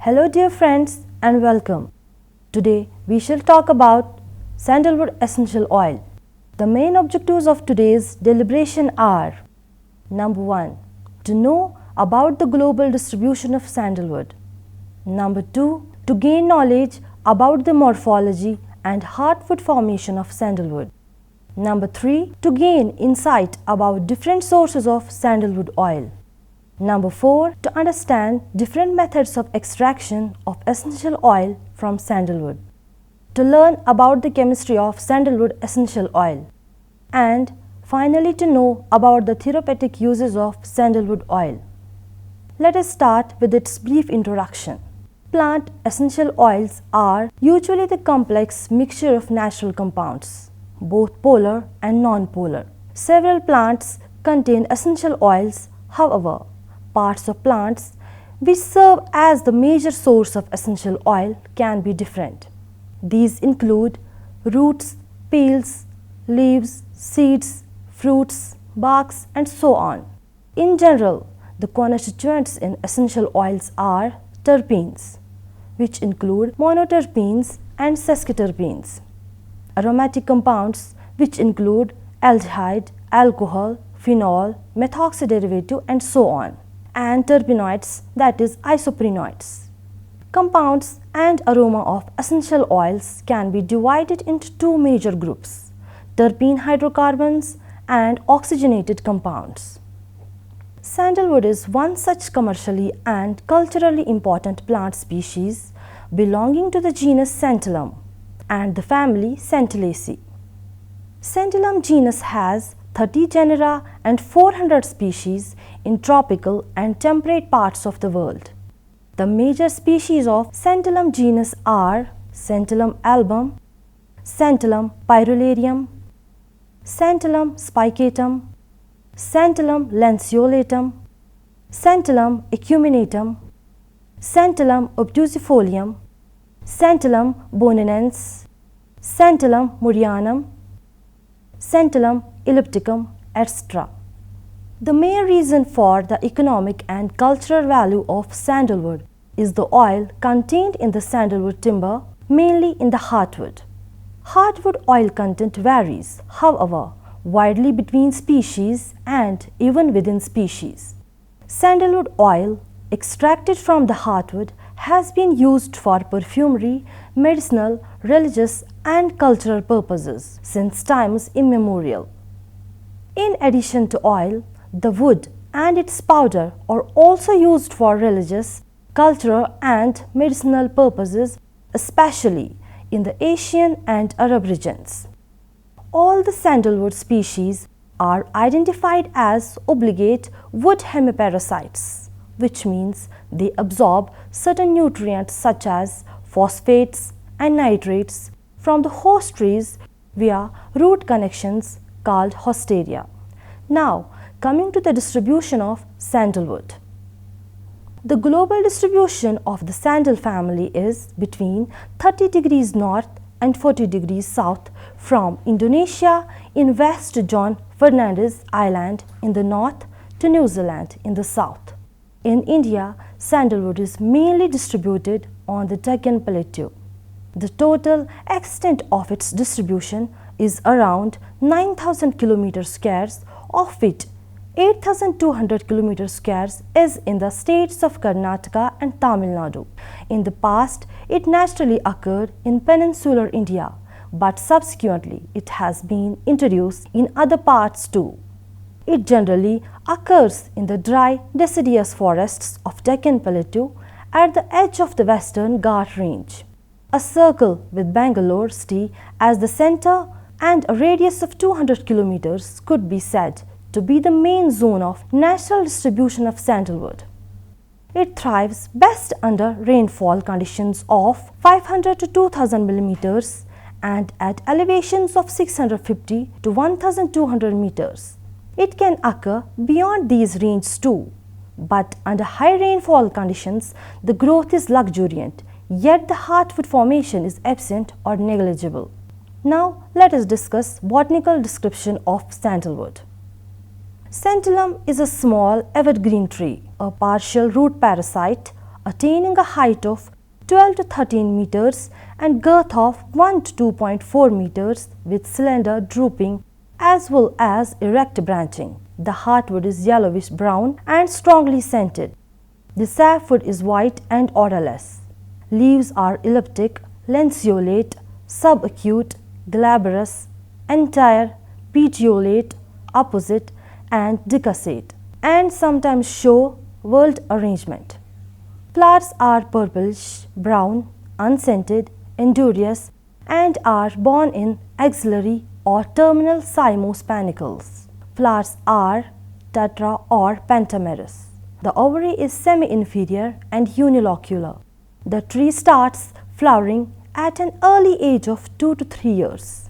Hello dear friends and welcome. Today we shall talk about sandalwood essential oil. The main objectives of today's deliberation are: Number 1. To know about the global distribution of sandalwood. Number 2. To gain knowledge about the morphology and hardwood formation of sandalwood. Number 3. To gain insight about different sources of sandalwood oil. Number 4. To understand different methods of extraction of essential oil from sandalwood. To learn about the chemistry of sandalwood essential oil. And finally to know about the therapeutic uses of sandalwood oil. Let us start with its brief introduction. Plant essential oils are usually the complex mixture of natural compounds, both polar and non-polar. Several plants contain essential oils, however, parts of plants which serve as the major source of essential oil can be different. These include roots, peels, leaves, seeds, fruits, barks, and so on. In general, the constituents in essential oils are terpenes, which include monoterpenes and sesquiterpenes, aromatic compounds, which include aldehyde, alcohol, phenol, methoxy derivative, and so on, and terpenoids, that is isoprenoids. Compounds and aroma of essential oils can be divided into two major groups: terpene hydrocarbons and oxygenated compounds. Sandalwood is one such commercially and culturally important plant species belonging to the genus Santalum and the family Santillaceae. Santalum genus has 30 genera and 400 species in tropical and temperate parts of the world. The major species of Santalum genus are Santalum album, Santalum pyrrolarium, Santalum spicatum, Santalum lanceolatum, Santalum acuminatum, Santalum obtusifolium, Santalum boninense, Santalum murianum, Santalum ellipticum, etc. The main reason for the economic and cultural value of sandalwood is the oil contained in the sandalwood timber, mainly in the heartwood. Hardwood oil content varies, however, widely between species and even within species. Sandalwood oil extracted from the heartwood has been used for perfumery, medicinal, religious, and cultural purposes since times immemorial. In addition to oil, the wood and its powder are also used for religious, cultural, and medicinal purposes, especially in the Asian and Arab regions. All the sandalwood species are identified as obligate wood hemiparasites, which means they absorb certain nutrients such as phosphates and nitrates from the host trees via root connections called hosteria. Now, coming to the distribution of sandalwood. The global distribution of the sandal family is between 30 degrees north and 40 degrees south, from Indonesia in west to John Fernandez Island in the north to New Zealand in the south. In India, sandalwood is mainly distributed on the Deccan Plateau. The total extent of its distribution is around 9,000 km squares, of which 8,200 km squares is in the states of Karnataka and Tamil Nadu. In the past, it naturally occurred in peninsular India, but subsequently it has been introduced in other parts too. It generally occurs in the dry deciduous forests of Deccan Plateau at the edge of the Western Ghat range. A circle with Bangalore city as the center and a radius of 200 kilometers could be said to be the main zone of natural distribution of sandalwood. It thrives best under rainfall conditions of 500 to 2000 millimeters and at elevations of 650 to 1200 meters. It can occur beyond these ranges too, but under high rainfall conditions the growth is luxuriant, yet the hardwood formation is absent or negligible. Now let us discuss botanical description of sandalwood. Santalum is a small evergreen tree, a partial root parasite, attaining a height of 12 to 13 meters and girth of 1 to 2.4 meters with slender drooping as well as erect branching. The heartwood is yellowish brown and strongly scented. The sapwood is white and odorless. Leaves are elliptic, lanceolate, subacute, glabrous, entire, petiolate, opposite and decussate, and sometimes show whorled arrangement. Flowers are purplish, brown, unscented, endurous, and are borne in axillary or terminal cymose panicles. Flowers are tetra or pentamerous. The ovary is semi-inferior and unilocular. The tree starts flowering at an early age of 2 to 3 years.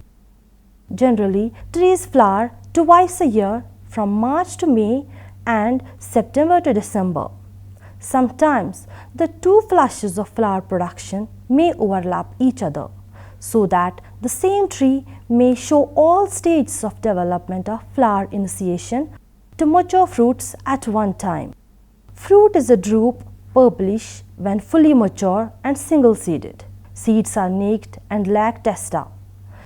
Generally, trees flower twice a year from March to May and September to December. Sometimes the two flushes of flower production may overlap each other, so that the same tree may show all stages of development of flower initiation to mature fruits at one time. Fruit is a drupe, purplish when fully mature and single-seeded. Seeds are naked and lack testa.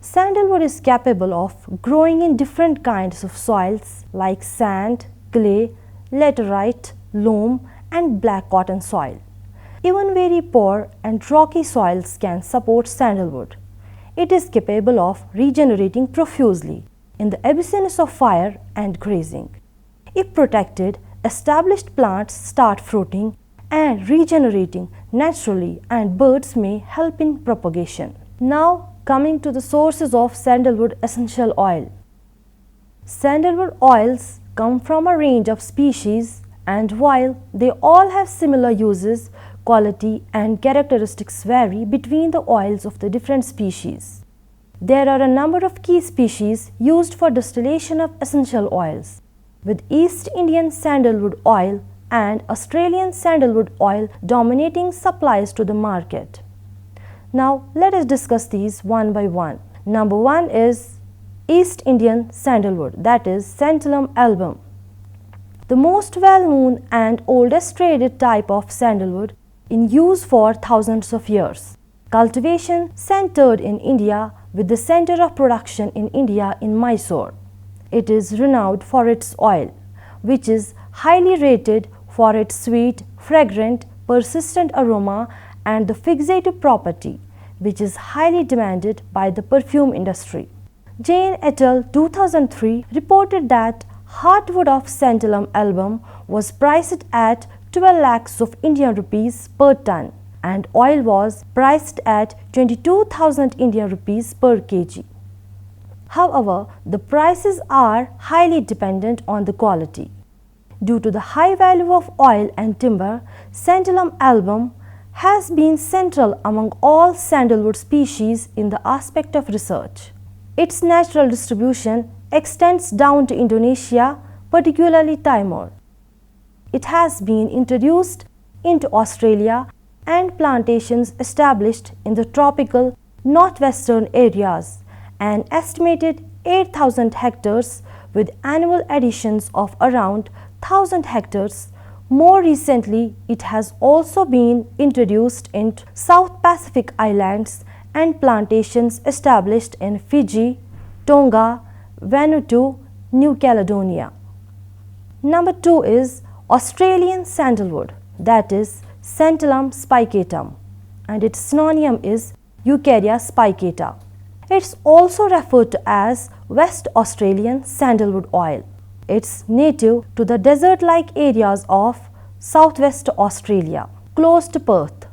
Sandalwood is capable of growing in different kinds of soils like sand, clay, laterite, loam, and black cotton soil. Even very poor and rocky soils can support sandalwood. It is capable of regenerating profusely in the absence of fire and grazing. If protected, established plants start fruiting and regenerating naturally, and birds may help in propagation. Now coming to the sources of sandalwood essential oil. Sandalwood oils come from a range of species, and while they all have similar uses, quality and characteristics vary between the oils of the different species. There are a number of key species used for distillation of essential oils, with East Indian sandalwood oil and Australian sandalwood oil dominating supplies to the market. Now let us discuss these one by one. Number 1 is East Indian sandalwood, that is Santalum album. The most well-known and oldest traded type of sandalwood in use for thousands of years. Cultivation centered in India, with the center of production in India in Mysore. It is renowned for its oil, which is highly rated for its sweet, fragrant, persistent aroma and the fixative property, which is highly demanded by the perfume industry. Jain et al. 2003 reported that heartwood of Santalum album was priced at 12 lakhs of Indian rupees per ton, and oil was priced at 22,000 Indian rupees per kg. However, the prices are highly dependent on the quality. Due to the high value of oil and timber, Santalum album has been central among all sandalwood species in the aspect of research. Its natural distribution extends down to Indonesia, particularly Timor. It has been introduced into Australia and plantations established in the tropical northwestern areas, an estimated 8,000 hectares with annual additions of around 1,000 hectares. More recently, it has also been introduced in South Pacific islands and plantations established in Fiji, Tonga, Vanuatu, New Caledonia. Number 2 is Australian sandalwood, that is Santalum spicatum, and its synonym is Eukarya spicata. It's also referred to as West Australian sandalwood oil. It's native to the desert-like areas of southwest Australia, close to Perth.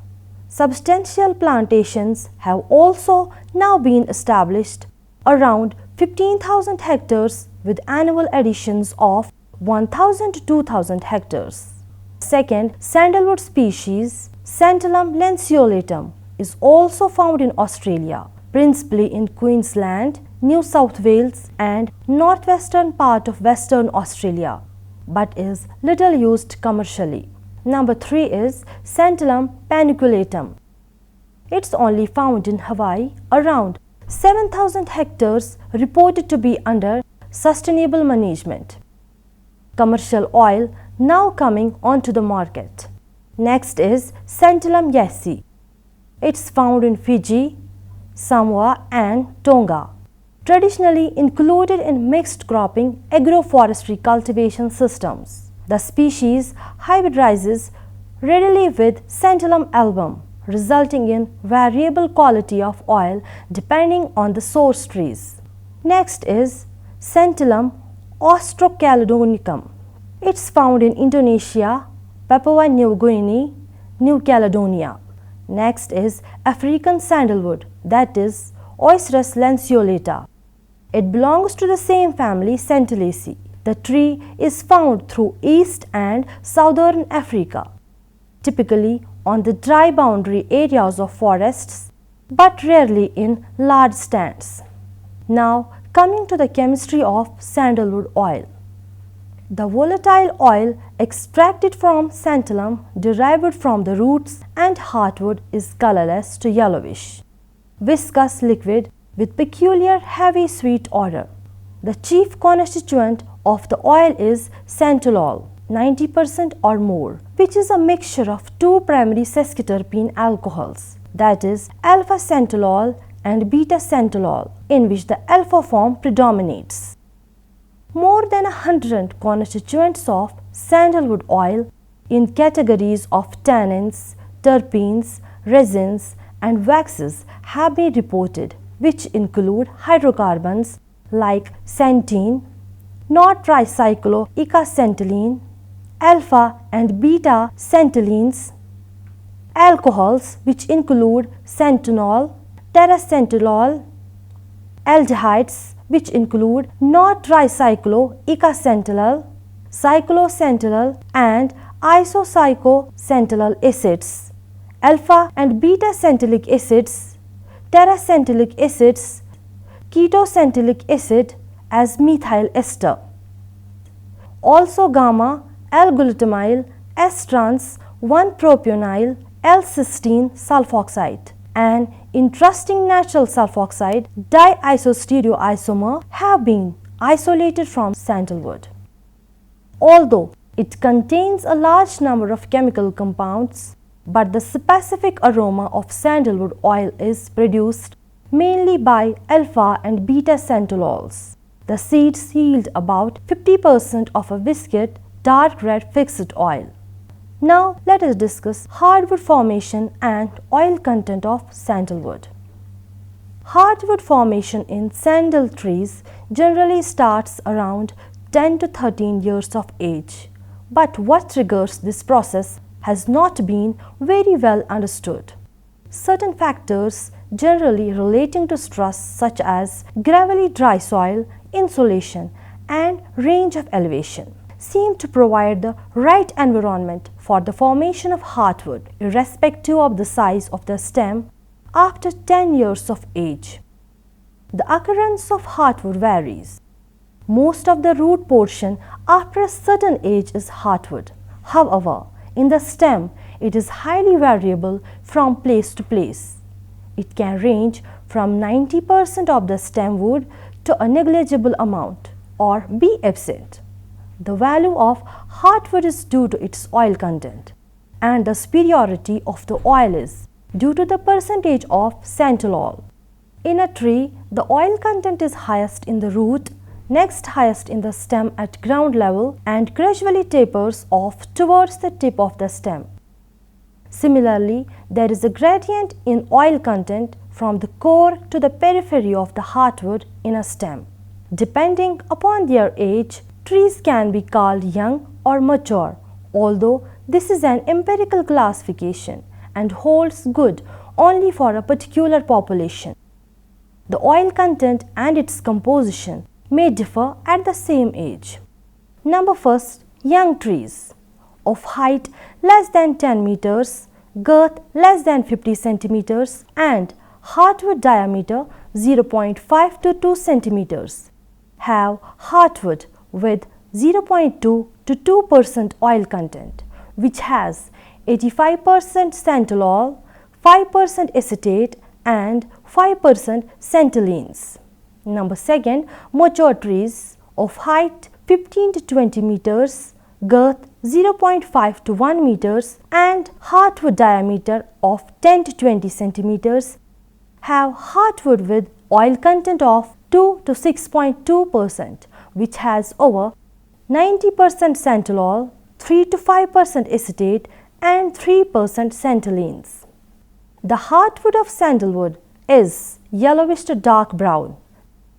Substantial plantations have also now been established, around 15,000 hectares with annual additions of 1,000 to 2,000 hectares. Second sandalwood species, Santalum lanceolatum, is also found in Australia, principally in Queensland, New South Wales and northwestern part of Western Australia, but is little used commercially. Number 3 is Santalum paniculatum. It's only found in Hawaii, around 7,000 hectares reported to be under sustainable management. Commercial oil now coming onto the market. Next is Santalum yesi. It's found in Fiji, Samoa and Tonga. Traditionally included in mixed cropping agroforestry cultivation systems. The species hybridizes readily with Santalum album, resulting in variable quality of oil depending on the source trees. Next is Santalum austrocaladonicum. It's found in Indonesia, Papua New Guinea, New Caledonia. Next is African sandalwood, that is Oestrus lanceolata. It belongs to the same family Santalaceae. The tree is found through East and Southern Africa, typically on the dry boundary areas of forests, but rarely in large stands. Now coming to the chemistry of sandalwood oil. The volatile oil extracted from Santalum derived from the roots and heartwood is colorless to yellowish, viscous liquid with peculiar heavy sweet odor. The chief constituent of the oil is santalol, 90% or more, which is a mixture of two primary sesquiterpene alcohols, that is alpha santalol and beta santalol, in which the alpha form predominates. More than 100 constituents of sandalwood oil in categories of tannins, terpenes, resins and waxes have been reported, which include hydrocarbons like xanthine, not-tricycloicosantolene, alpha and beta santalines, alcohols which include xanthanol, terrasantalol, aldehydes which include not-tricycloicosantalol, cyclosantalol and isocyclosantalol acids, alpha and beta santalic acids, terrasantalic acids, ketosantalic acid as methyl ester. Also gamma L-glutamyl, S-trans, 1-propionyl, L-cysteine sulfoxide. An interesting natural sulfoxide diisostereoisomer have been isolated from sandalwood. Although it contains a large number of chemical compounds, but the specific aroma of sandalwood oil is produced mainly by alpha and beta santalols. The seeds yield about 50% of a viscid dark red fixed oil. Now let us discuss hardwood formation and oil content of sandalwood. Hardwood formation in sandal trees generally starts around 10 to 13 years of age, but what triggers this process has not been very well understood. Certain factors generally relating to stress such as gravelly dry soil, insolation and range of elevation seem to provide the right environment for the formation of hardwood irrespective of the size of the stem after 10 years of age. The occurrence of hardwood varies. Most of the root portion after a certain age is hardwood. However, in the stem, it is highly variable from place to place. It can range from 90% of the stem wood to a negligible amount or be absent. The value of hardwood is due to its oil content, and the superiority of the oil is due to the percentage of santalol. In a tree, the oil content is highest in the root, next highest in the stem at ground level, and gradually tapers off towards the tip of the stem. Similarly, there is a gradient in oil content from the core to the periphery of the hardwood in a stem. Depending upon their age, trees can be called young or mature, although this is an empirical classification and holds good only for a particular population. The oil content and its composition may differ at the same age. Number first, young trees of height less than 10 meters, girth less than 50 centimeters and hardwood diameter 0.5 to 2 centimeters have hardwood with 0.2 to 2% oil content, which has 85% santalol, 5% acetate and 5% santalines. Number second, mature trees of height 15 to 20 meters, girth 0.5 to 1 meters and heartwood diameter of 10 to 20 centimeters have heartwood with oil content of 2 to 6.2%, which has over 90% xantholol, 3 to 5% acetate and 3% xanthalines. The heartwood of sandalwood is yellowish to dark brown.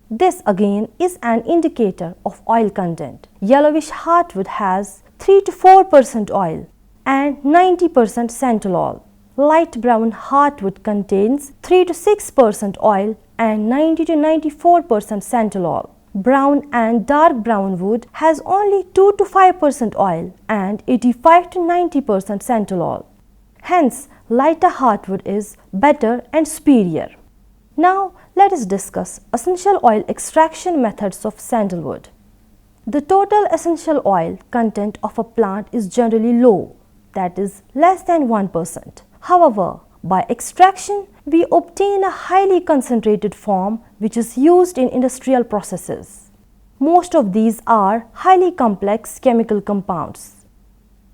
This again is an indicator of oil content. Yellowish heartwood has 3 to 4% oil and 90% xantholol. Light brown heartwood contains 3 to 6% oil and 90 to 94% xantholol. Brown and dark brown wood has only 2 to 5% oil and 85 to 90% xantholol. Hence, lighter heartwood is better and superior. Now, let us discuss essential oil extraction methods of sandalwood. The total essential oil content of a plant is generally low, that is less than 1%. However, by extraction, we obtain a highly concentrated form which is used in industrial processes. Most of these are highly complex chemical compounds.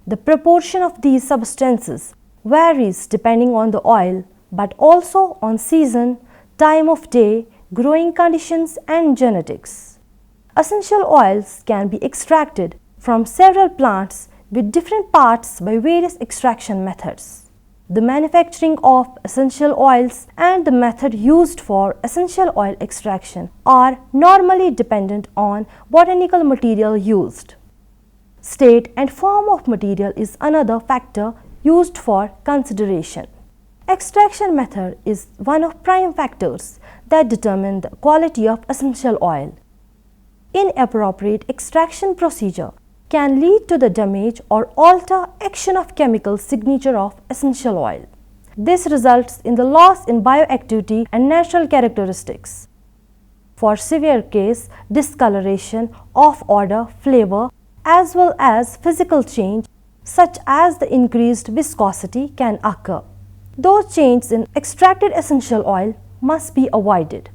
The proportion of these substances varies depending on the oil, but also on season, time of day, growing conditions and genetics. Essential oils can be extracted from several plants with different parts by various extraction methods. The manufacturing of essential oils and the method used for essential oil extraction are normally dependent on botanical material used. State and form of material is another factor used for consideration. Extraction method is one of prime factors that determine the quality of essential oil. Inappropriate extraction procedure can lead to the damage or alter action of chemical signature of essential oil. This results in the loss in bioactivity and natural characteristics. For severe case, discoloration, off odor, flavor, as well as physical change such as the increased viscosity can occur. Those changes in extracted essential oil must be avoided.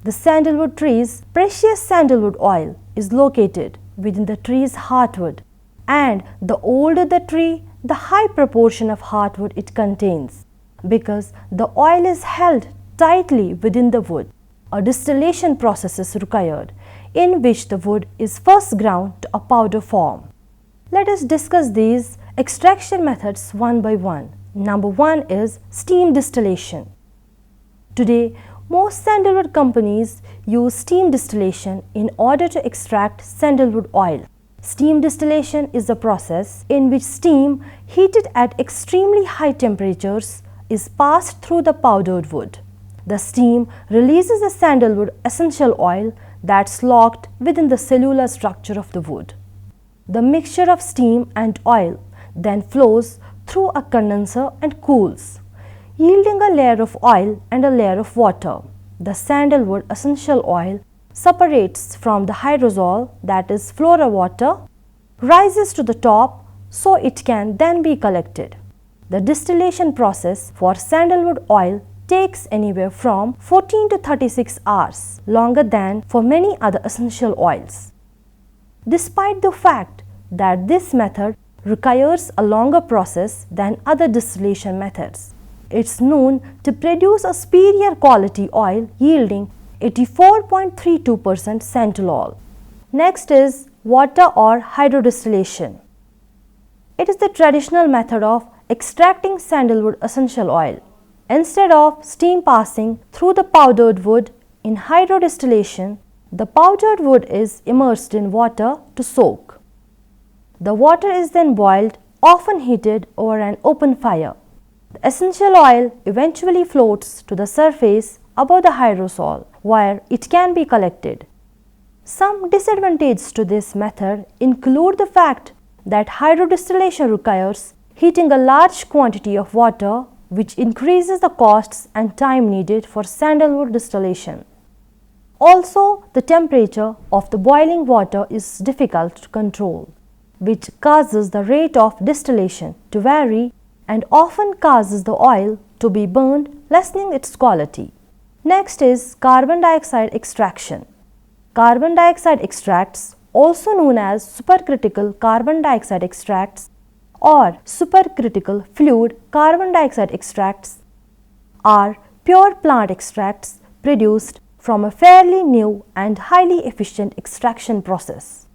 The sandalwood tree's precious sandalwood oil is located within the tree's heartwood, and the older the tree, the high proportion of heartwood it contains. Because the oil is held tightly within the wood, a distillation process is required in which the wood is first ground to a powder form. Let us discuss these extraction methods one by one. Number 1 is steam distillation. Today, most sandalwood companies use steam distillation in order to extract sandalwood oil. Steam distillation is a process in which steam heated at extremely high temperatures is passed through the powdered wood. The steam releases the sandalwood essential oil that's locked within the cellular structure of the wood. The mixture of steam and oil then flows through a condenser and cools, yielding a layer of oil and a layer of water. The sandalwood essential oil separates from the hydrosol, that is flora water, rises to the top so it can then be collected. The distillation process for sandalwood oil takes anywhere from 14 to 36 hours, longer than for many other essential oils. Despite the fact that this method requires a longer process than other distillation methods, it's known to produce a superior quality oil yielding 84.32% xantholol. Next is water or hydrodistillation. It is the traditional method of extracting sandalwood essential oil. Instead of steam passing through the powdered wood, in hydrodistillation, the powdered wood is immersed in water to soak. The water is then boiled, often heated over an open fire. The essential oil eventually floats to the surface above the hydrosol, where it can be collected. Some disadvantages to this method include the fact that hydrodistillation requires heating a large quantity of water, which increases the costs and time needed for sandalwood distillation. Also, the temperature of the boiling water is difficult to control, which causes the rate of distillation to vary and often causes the oil to be burned, lessening its quality. Next is carbon dioxide extraction. Carbon dioxide extracts also known as supercritical carbon dioxide extracts or supercritical fluid carbon dioxide extracts, are pure plant extracts produced from a fairly new and highly efficient extraction process.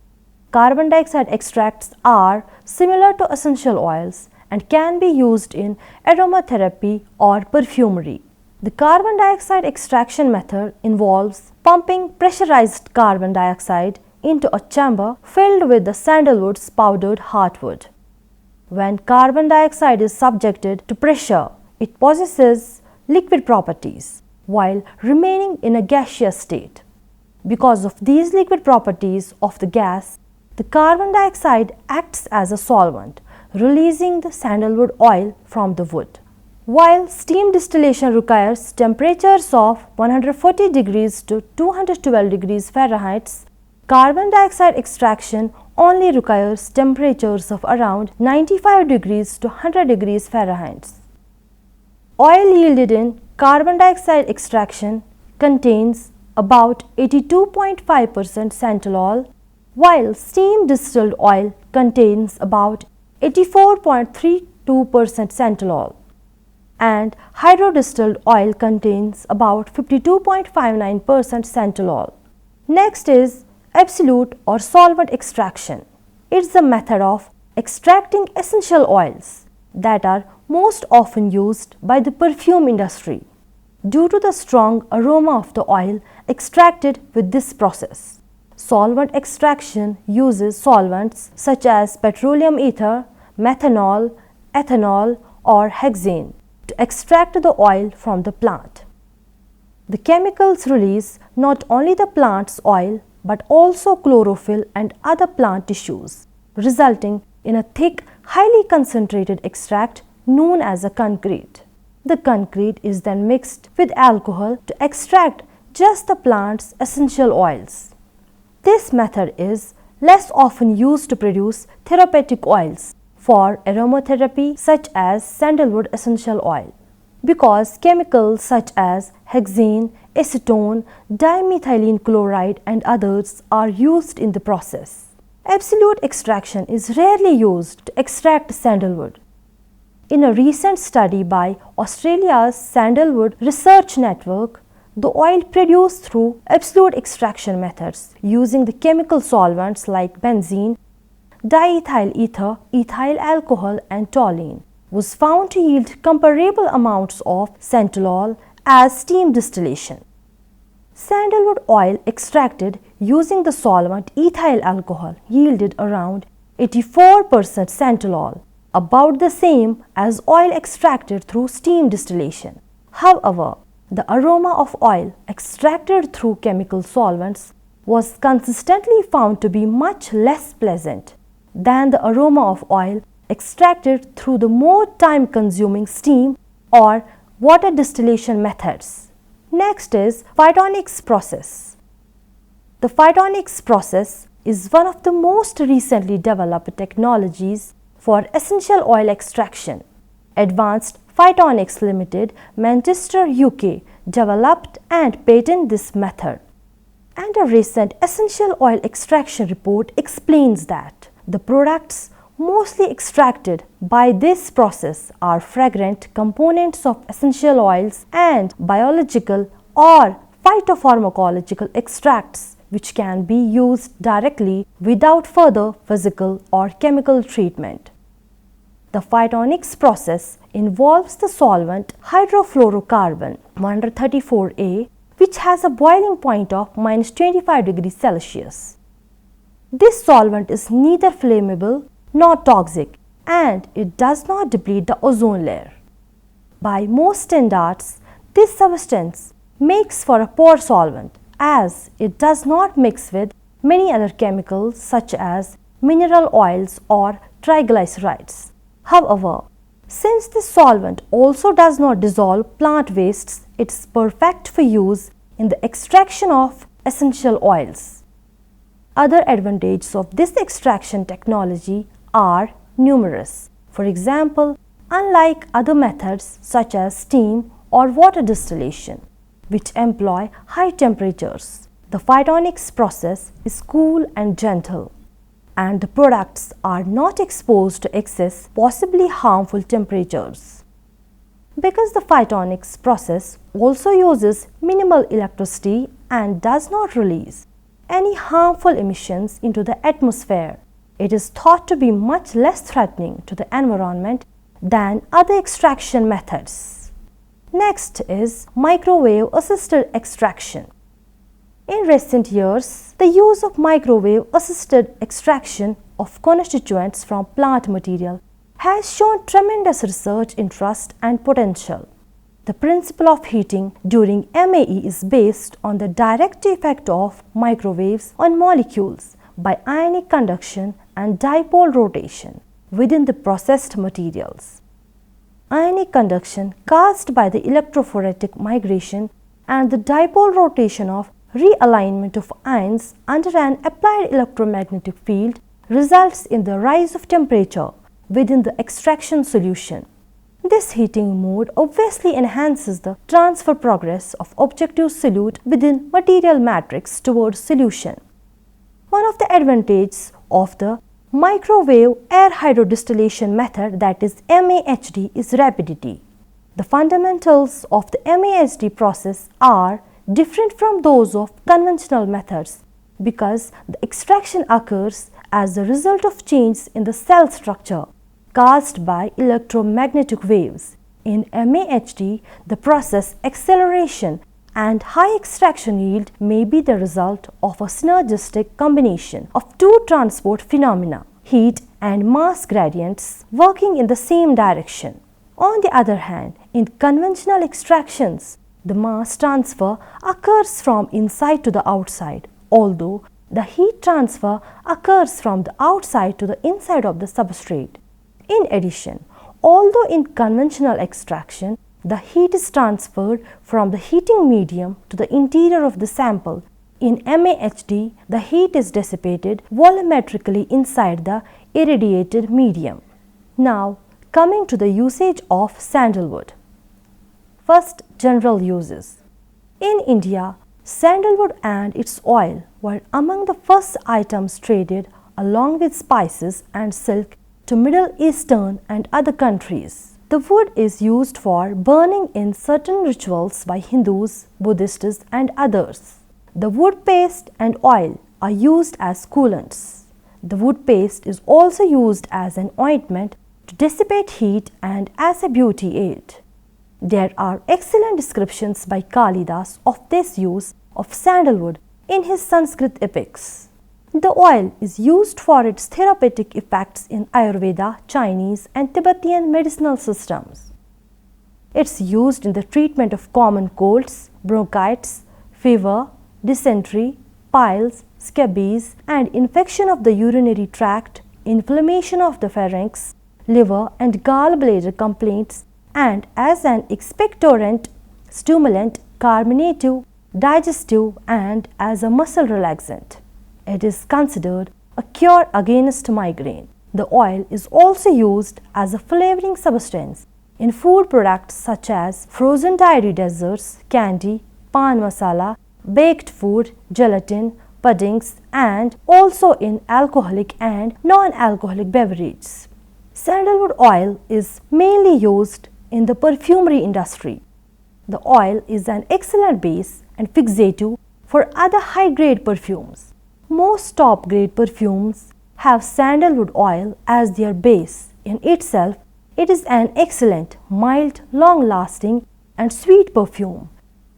Carbon dioxide extracts are similar to essential oils and can be used in aromatherapy or perfumery. The carbon dioxide extraction method involves pumping pressurized carbon dioxide into a chamber filled with the sandalwood's powdered heartwood. When carbon dioxide is subjected to pressure, it possesses liquid properties while remaining in a gaseous state. Because of these liquid properties of the gas, the carbon dioxide acts as a solvent, releasing the sandalwood oil from the wood. While steam distillation requires temperatures of 140 degrees to 212 degrees Fahrenheit, carbon dioxide extraction only requires temperatures of around 95 degrees to 100 degrees Fahrenheit. Oil yielded in carbon dioxide extraction contains about 82.5% xanthalol, while steam distilled oil contains about 84.32% xanthalol, and hydrodistilled oil contains about 52.59% xanthalol. Next is absolute or solvent extraction. It's a method of extracting essential oils that are most often used by the perfume industry due to the strong aroma of the oil extracted with this process. Solvent extraction uses solvents such as petroleum ether, methanol, ethanol, or hexane to extract the oil from the plant. The chemicals release not only the plant's oil but also chlorophyll and other plant tissues, resulting in a thick, highly concentrated extract known as a concrete. The concrete is then mixed with alcohol to extract just the plant's essential oils. This method is less often used to produce therapeutic oils for aromatherapy such as sandalwood essential oil, because chemicals such as hexane, acetone, dimethylene chloride and others are used in the process. Absolute extraction is rarely used to extract sandalwood. In a recent study by Australia's Sandalwood Research Network, the oil produced through absolute extraction methods using the chemical solvents like benzene, diethyl ether, ethyl alcohol and toluene was found to yield comparable amounts of xanthalol as steam distillation. Sandalwood oil extracted using the solvent ethyl alcohol yielded around 84% xanthalol, about the same as oil extracted through steam distillation. However, the aroma of oil extracted through chemical solvents was consistently found to be much less pleasant than the aroma of oil extracted through the more time-consuming steam or water distillation methods. Next is phytonics process. The phytonics process is one of the most recently developed technologies for essential oil extraction. Advanced Phytonics Limited, Manchester, UK developed and patented this method. And a recent essential oil extraction report explains that the products mostly extracted by this process are fragrant components of essential oils and biological or phytopharmacological extracts which can be used directly without further physical or chemical treatment. The phytonics process involves the solvent hydrofluorocarbon 134A, which has a boiling point of -25 degrees Celsius. This solvent is neither flammable nor toxic and it does not deplete the ozone layer. By most standards, this substance makes for a poor solvent as it does not mix with many other chemicals such as mineral oils or triglycerides. However, since this solvent also does not dissolve plant wastes, it is perfect for use in the extraction of essential oils. Other advantages of this extraction technology are numerous. For example, unlike other methods such as steam or water distillation, which employ high temperatures, The phytonics process is cool and gentle, and the products are not exposed to excess, possibly harmful temperatures. Because the phytonics process also uses minimal electricity and does not release any harmful emissions into the atmosphere, it is thought to be much less threatening to the environment than other extraction methods. Next is microwave-assisted extraction. In recent years, the use of microwave-assisted extraction of constituents from plant material has shown tremendous research interest and potential. The principle of heating during MAE is based on the direct effect of microwaves on molecules by ionic conduction and dipole rotation within the processed materials. Ionic conduction caused by the electrophoretic migration and the dipole rotation of realignment of ions under an applied electromagnetic field results in the rise of temperature within the extraction solution. This heating mode obviously enhances the transfer progress of objective solute within material matrix towards solution. One of the advantages of the microwave air hydrodistillation method, that is MAHD, is rapidity. The fundamentals of the MAHD process are different from those of conventional methods because the extraction occurs as a result of change in the cell structure caused by electromagnetic waves. In MAHD, the process acceleration and high extraction yield may be the result of a synergistic combination of two transport phenomena, heat and mass gradients working in the same direction. On the other hand, in conventional extractions, the mass transfer occurs from inside to the outside, although the heat transfer occurs from the outside to the inside of the substrate. In addition, although in conventional extraction, the heat is transferred from the heating medium to the interior of the sample, in MAHD, the heat is dissipated volumetrically inside the irradiated medium. Now, coming to the usage of sandalwood. First, general uses. In India, sandalwood and its oil were among the first items traded along with spices and silk to Middle Eastern and other countries. The wood is used for burning in certain rituals by Hindus, Buddhists, and others. The wood paste and oil are used as coolants. The wood paste is also used as an ointment to dissipate heat and as a beauty aid. There are excellent descriptions by Kalidas of this use of sandalwood in his Sanskrit epics. The oil is used for its therapeutic effects in Ayurveda, Chinese, and Tibetan medicinal systems. It's used in the treatment of common colds, bronchitis, fever, dysentery, piles, scabies, and infection of the urinary tract, inflammation of the pharynx, liver, and gallbladder complaints, and as an expectorant, stimulant, carminative, digestive, and as a muscle relaxant. It is considered a cure against migraine. The oil is also used as a flavoring substance in food products such as frozen dairy desserts, candy, pan masala, baked food, gelatin, puddings, and also in alcoholic and non-alcoholic beverages. Sandalwood oil is mainly used in the perfumery industry. The oil is an excellent base and fixative for other high-grade perfumes. Most top-grade perfumes have sandalwood oil as their base. In itself, it is an excellent, mild, long-lasting, and sweet perfume.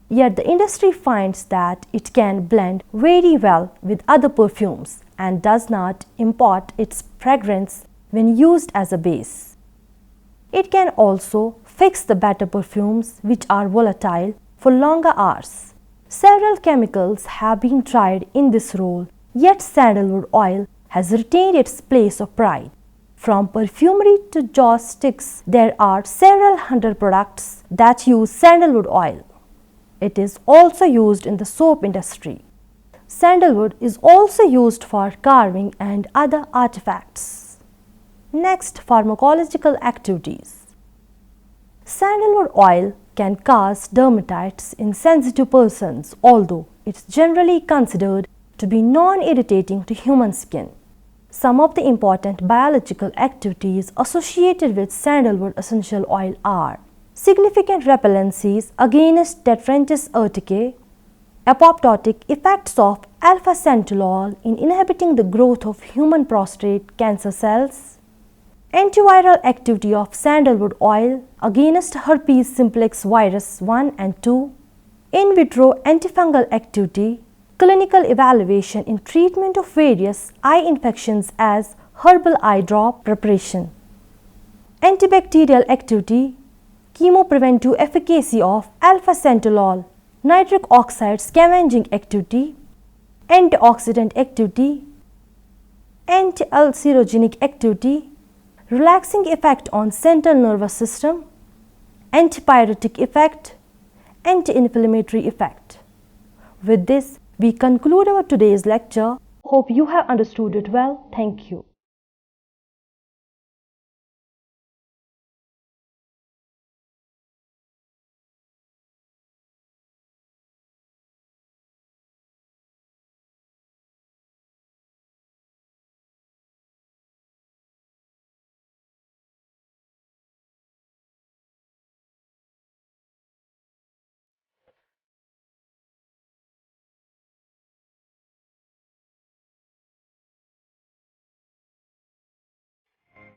Yet the industry finds that it can blend very well with other perfumes and does not impart its fragrance when used as a base. It can also fix the better perfumes which are volatile for longer hours. Several chemicals have been tried in this role, yet sandalwood oil has retained its place of pride. From perfumery to joss sticks, there are several hundred products that use sandalwood oil. It is also used in the soap industry. Sandalwood is also used for carving and other artifacts. Next, pharmacological activities. Sandalwood oil can cause dermatitis in sensitive persons, although It's generally considered to be non-irritating to human skin. Some of the important biological activities associated with sandalwood essential oil are significant repellencies against Tetranychus urticae, apoptotic effects of alpha-centolol in inhibiting the growth of human prostate cancer cells, antiviral activity of sandalwood oil against herpes simplex virus 1 and 2, in vitro antifungal activity, clinical evaluation in treatment of various eye infections as herbal eye drop preparation, antibacterial activity, chemopreventive efficacy of alpha-centolol, nitric oxide scavenging activity, antioxidant activity, anti-ulcerogenic activity, relaxing effect on central nervous system, antipyretic effect, anti-inflammatory effect. With this, we conclude our today's lecture. Hope you have understood it well. Thank you.